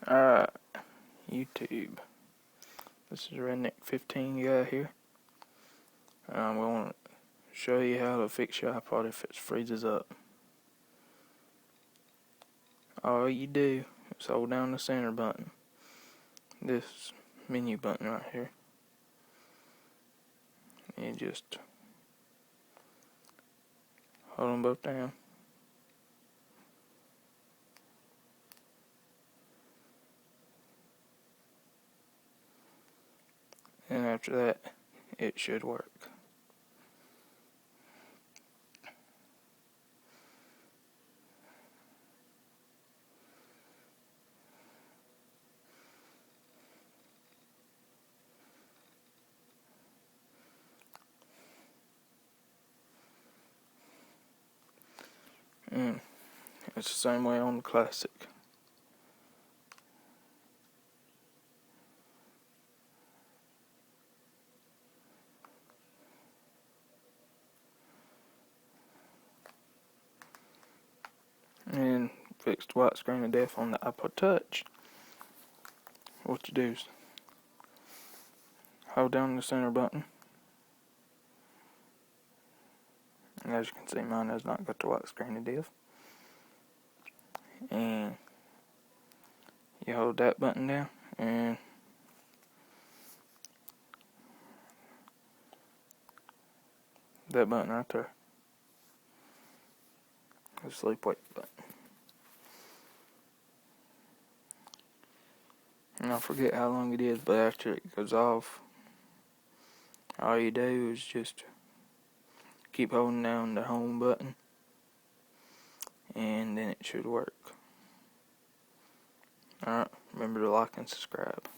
Alright, YouTube. This is Redneck 15 guy here. I'm going to show you how to fix your iPod if it freezes up. All you do is hold down the center button, this menu button right here, and just hold them both down. And after that, it should work. And it's the same way on the Classic. And fixed white screen of death on the iPod Touch. What you do is hold down the center button. And as you can see, mine has not got the white screen of death. And you hold that button down and that button right there, the sleep wake button. And I forget how long it is, but after it goes off, all you do is just keep holding down the home button, and then it should work. Alright, remember to like and subscribe.